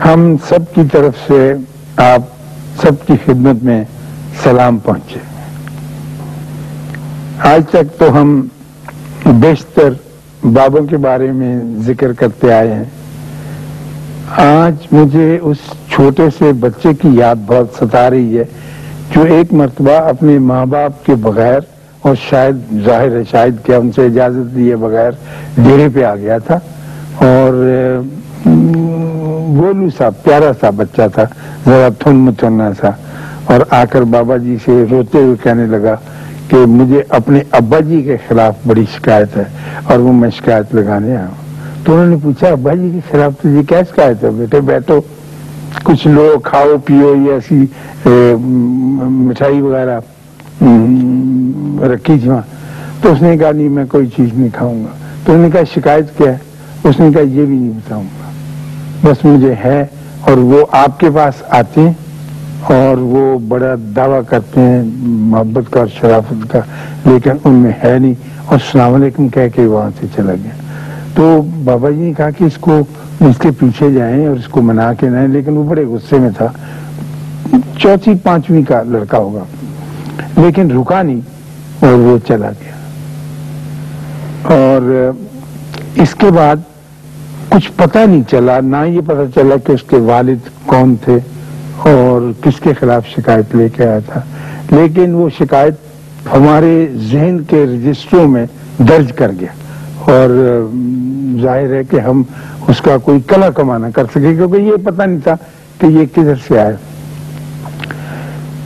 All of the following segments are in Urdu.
ہم سب کی طرف سے آپ سب کی خدمت میں سلام پہنچے۔ آج تک تو ہم بیشتر بابوں کے بارے میں ذکر کرتے آئے ہیں۔ آج مجھے اس چھوٹے سے بچے کی یاد بہت ستا رہی ہے جو ایک مرتبہ اپنے ماں باپ کے بغیر، اور شاید ظاہر ہے شاید کہ ہم سے اجازت لیے بغیر ڈیرے پہ آ گیا تھا، اور گولو سا پیارا سا بچہ تھا، ذرا تھن متھنا سا، اور آ کر بابا جی سے روتے ہوئے کہنے لگا کہ مجھے اپنے ابا جی کے خلاف بڑی شکایت ہے اور وہ میں شکایت لگانے آیا ہوں۔ تو انہوں نے پوچھا ابا جی کے خلاف تجھے کیا شکایت ہے؟ بیٹے بیٹھو، کچھ لو، کھاؤ پیو، یہ ایسی مٹھائی وغیرہ رکھی تھی وہاں۔ تو اس نے کہا نہیں میں کوئی چیز نہیں کھاؤں گا۔ تو انہوں نے کہا شکایت کیا ہے؟ اس نے کہا یہ بھی نہیں بتاؤں گا، بس مجھے ہے، اور وہ آپ کے پاس آتے ہیں اور وہ بڑا دعویٰ کرتے ہیں محبت کا اور شرافت کا، لیکن ان میں ہے نہیں، اور السلام علیکم کہہ کے وہاں سے چلا گیا۔ تو بابا جی نے کہا کہ اس کو اس کے پیچھے جائیں اور اس کو منا کے لائیں، لیکن وہ بڑے غصے میں تھا، 4th 5ویں کا لڑکا ہوگا، لیکن رکا نہیں اور وہ چلا گیا۔ اور اس کے بعد کچھ پتہ نہیں چلا، نہ یہ پتہ چلا کہ اس کے والد کون تھے اور کس کے خلاف شکایت لے کے آیا تھا، لیکن وہ شکایت ہمارے ذہن کے رجسٹروں میں درج کر گیا، اور ظاہر ہے کہ ہم اس کا کوئی کلا کما نہ کر سکے، کیونکہ یہ پتہ نہیں تھا کہ یہ کدھر سے آیا۔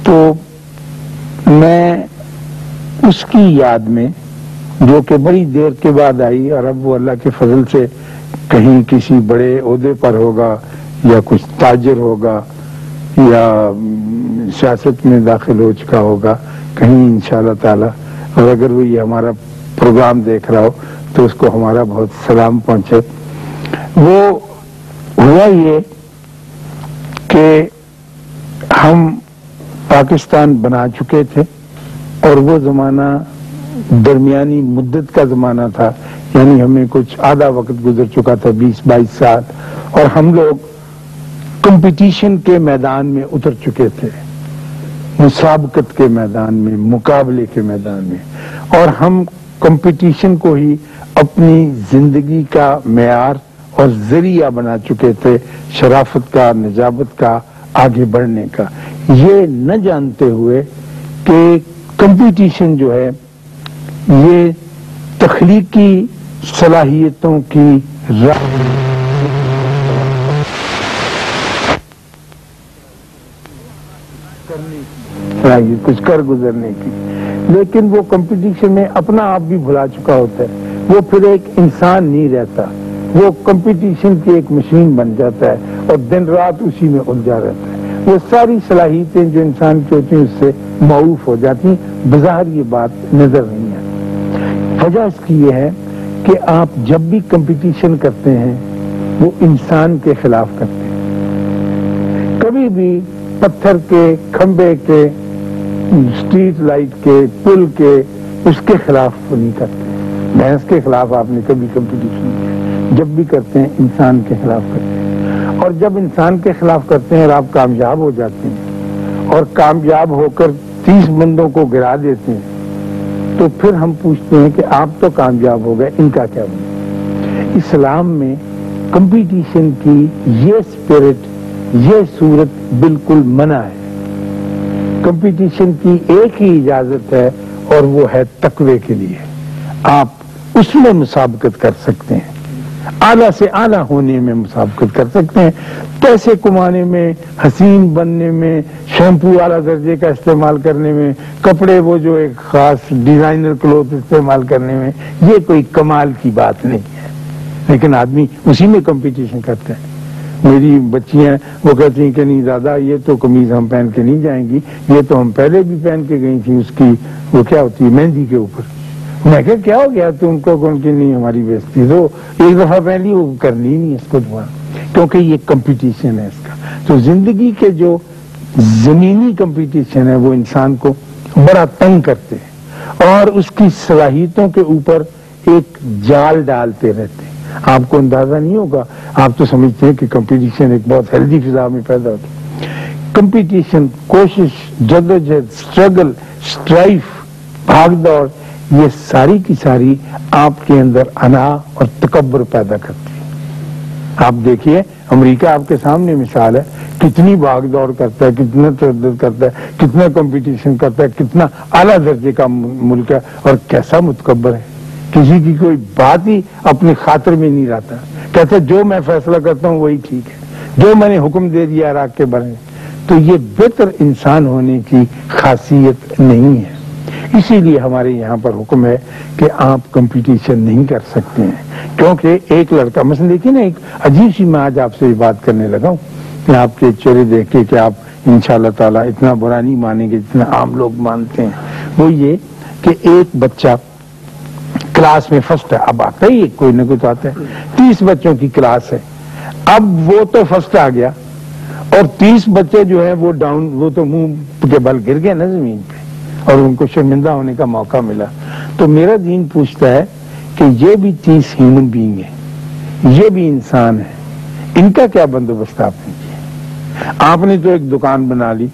تو میں اس کی یاد میں، جو کہ بڑی دیر کے بعد آئی، اور اب وہ اللہ کے فضل سے کہیں کسی بڑے عہدے پر ہوگا، یا کچھ تاجر ہوگا، یا سیاست میں داخل ہو چکا ہوگا کہیں انشاءاللہ تعالی، اور اگر وہ یہ ہمارا پروگرام دیکھ رہا ہو تو اس کو ہمارا بہت سلام پہنچے۔ وہ ہوا یہ کہ ہم پاکستان بنا چکے تھے، اور وہ زمانہ درمیانی مدت کا زمانہ تھا، یعنی ہمیں کچھ آدھا وقت گزر چکا تھا، 20-22 سال، اور ہم لوگ کمپٹیشن کے میدان میں اتر چکے تھے، مسابقت کے میدان میں، مقابلے کے میدان میں، اور ہم کمپٹیشن کو ہی اپنی زندگی کا معیار اور ذریعہ بنا چکے تھے، شرافت کا، نجابت کا، آگے بڑھنے کا، یہ نہ جانتے ہوئے کہ کمپٹیشن جو ہے یہ تخلیقی صلاحیتوں کی راہ کچھ کر گزرنے کی، لیکن وہ کمپٹیشن میں اپنا آپ بھی بھلا چکا ہوتا ہے، وہ پھر ایک انسان نہیں رہتا، وہ کمپٹیشن کی ایک مشین بن جاتا ہے اور دن رات اسی میں الجھا رہتا ہے۔ وہ ساری صلاحیتیں جو انسان کی ہوتی ہیں اس سے معروف ہو جاتی ہیں، بظاہر یہ بات نظر نہیں آتی۔ وجہ اس کی یہ ہے کہ آپ جب بھی کمپٹیشن کرتے ہیں وہ انسان کے خلاف کرتے ہیں، کبھی بھی پتھر کے، کھمبے کے، اسٹریٹ لائٹ کے، پل کے، اس کے خلاف نہیں کرتے، بھینس کے خلاف آپ نے کبھی کمپٹیشن کیا، جب بھی کرتے ہیں انسان کے خلاف کرتے ہیں، اور جب انسان کے خلاف کرتے ہیں اور آپ کامیاب ہو جاتے ہیں اور کامیاب ہو کر 30 بندوں کو گرا دیتے ہیں، تو پھر ہم پوچھتے ہیں کہ آپ تو کامیاب ہو گئے، ان کا کیا بنا؟ اسلام میں کمپٹیشن کی یہ اسپرٹ، یہ صورت بالکل منع ہے۔ کمپٹیشن کی ایک ہی اجازت ہے، اور وہ ہے تقوی کے لیے، آپ اس میں مسابقت کر سکتے ہیں، اعلیٰ سے اعلیٰ ہونے میں مسابقت کر سکتے ہیں، پیسے کمانے میں، حسین بننے میں، شیمپو اعلیٰ درجے کا استعمال کرنے میں، کپڑے وہ جو ایک خاص ڈیزائنر کلوتھ استعمال کرنے میں، یہ کوئی کمال کی بات نہیں ہے، لیکن آدمی اسی میں کمپٹیشن کرتا ہے۔ میری بچیاں وہ کہتی ہیں کہ نہیں دادا یہ تو قمیض ہم پہن کے نہیں جائیں گی، یہ تو ہم پہلے بھی پہن کے گئی تھی، اس کی وہ کیا ہوتی ہے مہندی کے اوپر۔ میں کہا کیا ہو گیا تم کو؟ کون کی نہیں ہماری بےزتی، تو ایک دفعہ پہلی وہ کرنی نہیں اس کو دوبارہ، کیونکہ یہ کمپٹیشن ہے اس کا۔ تو زندگی کے جو زمینی کمپٹیشن ہے وہ انسان کو بڑا تنگ کرتے ہیں اور اس کی صلاحیتوں کے اوپر ایک جال ڈالتے رہتے ہیں، آپ کو اندازہ نہیں ہوگا، آپ تو سمجھتے ہیں کہ کمپٹیشن ایک بہت ہیلدی فضا میں پیدا ہوتی ہے۔ کمپٹیشن، کوشش، جدوجہد، اسٹرگل، اسٹرائف، بھاگ دوڑ، یہ ساری کی ساری آپ کے اندر انا اور تکبر پیدا کرتی ہے۔ آپ دیکھیے امریکہ آپ کے سامنے مثال ہے، کتنی بھاگ دوڑ کرتا ہے، کتنا تردد کرتا ہے، کتنا کمپٹیشن کرتا ہے، کتنا اعلیٰ درجے کا ملک ہے، اور کیسا متکبر ہے، کسی کی کوئی بات ہی اپنی خاطر میں نہیں رہتا، کہتے جو میں فیصلہ کرتا ہوں وہی ٹھیک ہے، جو میں نے حکم دے دیا عراق کے بارے میں۔ تو یہ بہتر انسان ہونے کی خاصیت نہیں ہے۔ اسی لیے ہمارے یہاں پر حکم ہے کہ آپ کمپٹیشن نہیں کر سکتے ہیں، کیونکہ ایک لڑکا مثلا دیکھیے نا، ایک عجیب سی میں آج آپ سے بات کرنے لگا ہوں کہ آپ کے چہرے دیکھ کے کہ آپ انشاءاللہ تعالیٰ اتنا برا نہیں مانیں گے جتنا عام لوگ مانتے ہیں، وہ یہ کہ ایک بچہ کلاس میں فرسٹ ہے، اب آتا ہی کوئی نہ کوئی تو آتا ہے، 30 بچوں کی کلاس ہے، اب وہ تو فرسٹ آ گیا اور 30 بچے جو ہیں وہ ڈاؤن، وہ تو منہ کے بل گر گئے نا زمین پہ اور ان کو شرمندہ ہونے کا موقع ملا۔ تو میرا دین پوچھتا ہے کہ یہ بھی 30 ہیومن بینگ ہیں، یہ بھی انسان ہے، ان کا کیا بندوبست آپ نے کیا؟ آپ نے تو ایک دکان بنا لی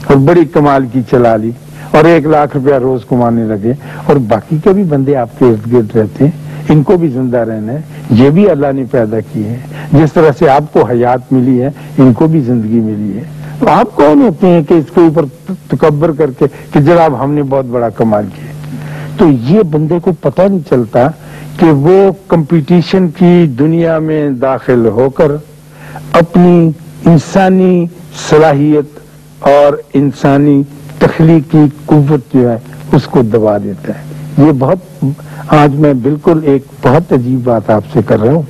اور بڑی کمال کی چلا لی اور 1 لاکھ روپیہ روز کمانے لگے، اور باقی کے بھی بندے آپ کے ارد گرد رہتے ہیں، ان کو بھی زندہ رہنا ہے، یہ بھی اللہ نے پیدا کی ہے، جس طرح سے آپ کو حیات ملی ہے ان کو بھی زندگی ملی ہے۔ تو آپ کون ہوتے ہیں کہ اس کے اوپر تکبر کر کے کہ جناب ہم نے بہت بڑا کمال کیا؟ تو یہ بندے کو پتہ نہیں چلتا کہ وہ کمپٹیشن کی دنیا میں داخل ہو کر اپنی انسانی صلاحیت اور انسانی تخلیقی قوت جو ہے اس کو دبا دیتا ہے۔ یہ بہت، آج میں بالکل ایک بہت عجیب بات آپ سے کر رہا ہوں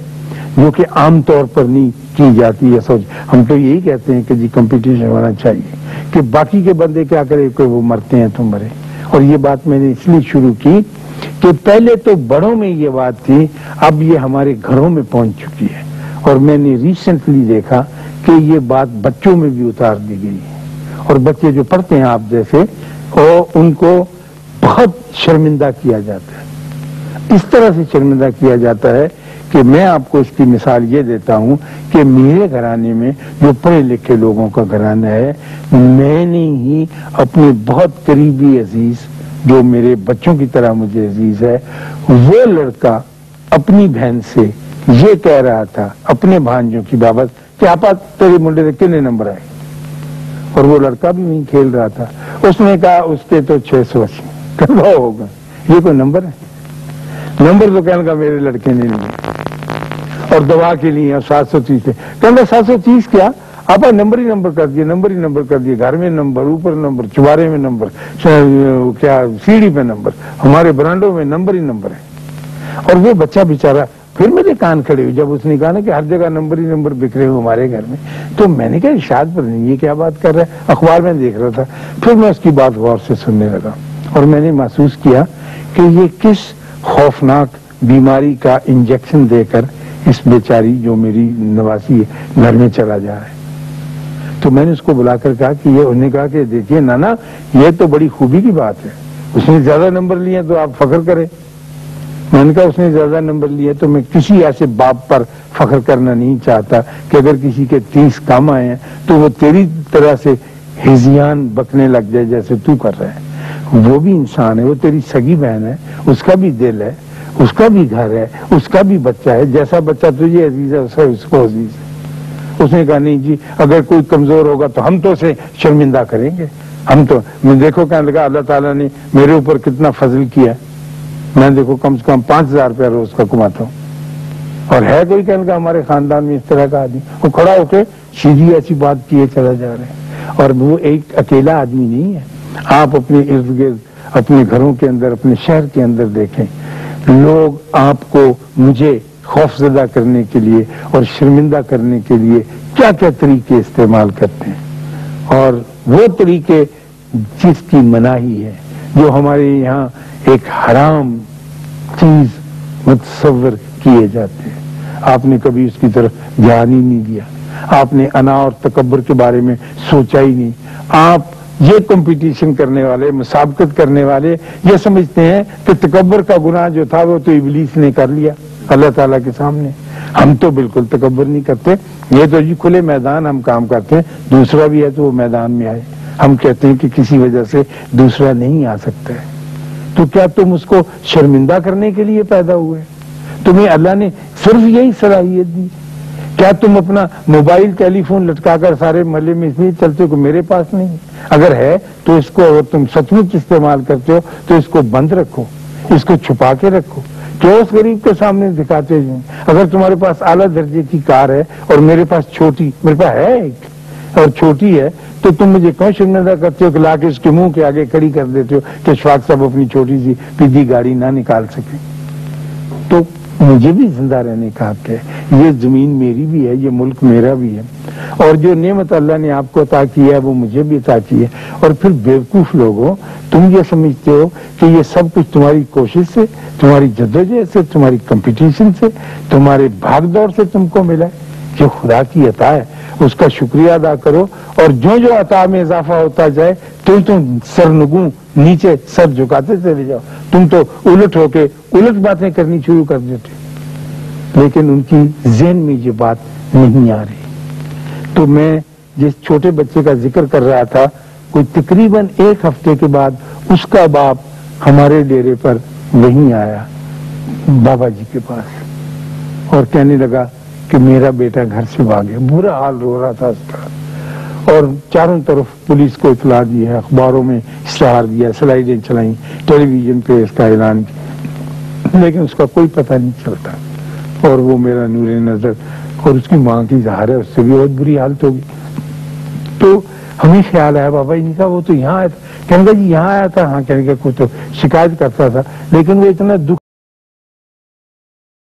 جو کہ عام طور پر نہیں کی جاتی ہے سوچ۔ ہم تو یہی کہتے ہیں کہ جی کمپٹیشن ہونا چاہیے کہ باقی کے بندے کیا کرے کہ وہ مرتے ہیں تو مرے، اور یہ بات میں نے اس لیے شروع کی کہ پہلے تو بڑوں میں یہ بات تھی، اب یہ ہمارے گھروں میں پہنچ چکی ہے، اور میں نے ریسنٹلی دیکھا کہ یہ بات بچوں میں بھی اتار دی گئی ہے، اور بچے جو پڑھتے ہیں آپ جیسے اور ان کو بہت شرمندہ کیا جاتا ہے، اس طرح سے شرمندہ کیا جاتا ہے کہ میں آپ کو اس کی مثال یہ دیتا ہوں کہ میرے گھرانے میں جو پڑھے لکھے لوگوں کا گھرانہ ہے، میں نے ہی اپنے بہت قریبی عزیز جو میرے بچوں کی طرح مجھے عزیز ہے، وہ لڑکا اپنی بہن سے یہ کہہ رہا تھا اپنے بھانجوں کی بابت کہ آپا تیرے منڈے سے کتنے نمبر آئے، اور وہ لڑکا بھی وہیں کھیل رہا تھا، اس نے کہا اس کے تو 680 کہا ہوگا، یہ کوئی نمبر ہے؟ نمبر تو کہنے کا میرے لڑکے نے نہیں، اور دوا کے لیے 730 تھے، کہنا 730 کیا آپ نمبر ہی نمبر کر دیے، نمبر ہی نمبر کر دیے، گھر میں نمبر، اوپر نمبر، چوبارے میں نمبر، کیا سیڑھی پہ نمبر، ہمارے برانڈوں میں نمبر ہی نمبر ہے۔ اور وہ بچہ بیچارہ پھر میرے کان کھڑے ہوئے جب اس نے کہا نا کہ ہر جگہ نمبر ہی نمبر بکھرے ہوئے ہمارے گھر میں، تو میں نے کہا ارشاد پر نہیں، یہ کیا بات کر رہا ہے، اخبار میں دیکھ رہا تھا، پھر میں اس کی بات غور سے سننے لگا اور میں نے محسوس کیا کہ یہ کس خوفناک بیماری کا انجیکشن دے کر اس بیچاری جو میری نواسی ہے گھر میں چلا جا رہا ہے۔ تو میں نے اس کو بلا کر کہا کہ یہ، انہوں نے کہا کہ دیکھیے نانا یہ تو بڑی خوبی کی بات ہے، اس نے زیادہ نمبر لیے تو آپ فخر کریں۔ میں نے کہا اس نے زیادہ نمبر لیے تو میں کسی ایسے باپ پر فخر کرنا نہیں چاہتا کہ اگر کسی کے 30 کم آئے ہیں تو وہ تیری طرح سے ہزیان بکنے لگ جائے جیسے تو کر رہا ہے۔ وہ بھی انسان ہے، وہ تیری سگی بہن ہے، اس کا بھی دل ہے، اس کا بھی گھر ہے، اس کا بھی بچہ ہے، جیسا بچہ تجھے عزیز ہے اس کو عزیز ہے۔ اس نے کہا نہیں جی اگر کوئی کمزور ہوگا تو ہم تو اسے شرمندہ کریں گے، ہم تو، میں دیکھو کہنے لگا اللہ تعالیٰ نے میرے اوپر کتنا فضل کیا، میں دیکھو کم سے کم 5000 روپیہ روز کا کماتا ہوں، اور ہے کوئی کہنے کا ہمارے خاندان میں اس طرح کا آدمی؟ وہ کھڑا ہو کے سیدھی ایسی بات کیے چلا جا رہا ہے، اور وہ ایک اکیلا آدمی نہیں ہے، آپ اپنے ارد گرد اپنے گھروں کے اندر اپنے شہر کے اندر دیکھیں، لوگ آپ کو مجھے خوف زدہ کرنے کے لیے اور شرمندہ کرنے کے لیے کیا کیا طریقے استعمال کرتے ہیں، اور وہ طریقے جس کی مناہی ہے، جو ہمارے یہاں ایک حرام چیز متصور کیے جاتے ہیں، آپ نے کبھی اس کی طرف دھیان ہی نہیں دیا، آپ نے انا اور تکبر کے بارے میں سوچا ہی نہیں۔ آپ یہ کمپٹیشن کرنے والے، مسابقت کرنے والے یہ سمجھتے ہیں کہ تکبر کا گناہ جو تھا وہ تو ابلیس نے کر لیا، اللہ تعالیٰ کے سامنے. ہم تو بالکل تکبر نہیں کرتے. یہ تو جی کھلے میدان ہم کام کرتے ہیں. دوسرا بھی ہے تو وہ میدان میں آئے. ہم کہتے ہیں کہ کسی وجہ سے دوسرا نہیں آ سکتا ہے. تو کیا تم اس کو شرمندہ کرنے کے لیے پیدا ہوئے؟ تمہیں اللہ نے صرف یہی صلاحیت دی؟ کیا تم اپنا موبائل ٹیلی فون لٹکا کر سارے محلے میں اس لیے چلتے ہو کہ میرے پاس نہیں؟ اگر ہے تو اس کو، اگر تم سچ مچ استعمال کرتے ہو تو اس کو بند رکھو، اس کو چھپا کے رکھو. کیوں اس غریب کے سامنے دکھاتے ہیں؟ اگر تمہارے پاس اعلیٰ درجے کی کار ہے اور میرے پاس ہے ایک اور چھوٹی ہے، تو تم مجھے کیوں شرمندہ کرتے ہو کہ لا کے اس کے منہ کے آگے کھڑی کر دیتے ہو کہ اشفاق صاحب اپنی چھوٹی سی پیدی گاڑی نہ نکال سکے؟ تو مجھے بھی زندہ رہنے کا حق ہے. یہ زمین میری بھی ہے، یہ ملک میرا بھی ہے، اور جو نعمت اللہ نے آپ کو عطا کی ہے وہ مجھے بھی عطا کی ہے. اور پھر بیوقوف لوگوں، تم یہ سمجھتے ہو کہ یہ سب کچھ تمہاری کوشش سے، تمہاری جدوجہد سے، تمہاری کمپٹیشن سے، تمہارے بھاگ دوڑ سے تم کو ملا ہے. جو خدا کی عطا ہے اس کا شکریہ ادا کرو، اور جو عطا میں اضافہ ہوتا جائے تم سرنگوں نیچے سر جھکاتے چلے جاؤ. تم تو الٹ ہو کے الٹ باتیں کرنی شروع کر دیتے، لیکن ان کی ذہن میں یہ بات نہیں آ رہی. تو میں جس چھوٹے بچے کا ذکر کر رہا تھا، کوئی تقریباً 1 ہفتے کے بعد اس کا باپ ہمارے ڈیرے پر وہیں آیا بابا جی کے پاس، اور کہنے لگا کہ میرا بیٹا گھر سے بھاگے. برا حال رو رہا تھا اس کا، اور چاروں طرف پولیس کو اطلاع دی ہے، اخباروں میں اشتہار دیا، سلائیڈیں چلائیں، ٹیلی ویژن پہ اس کا اعلان کیا، لیکن اس کا کوئی پتہ نہیں چلتا. اور وہ میرا نور نظر اور اس کی ماں کی ظاہر ہے، اس سے بھی بہت بری حالت ہوگی. تو ہمیں خیال آیا بابا جی کا وہ تو یہاں آیا تھا. کہنے کا جی یہاں آیا تھا. ہاں. کہنے کا کوئی تو شکایت کرتا تھا، لیکن وہ اتنا دکھ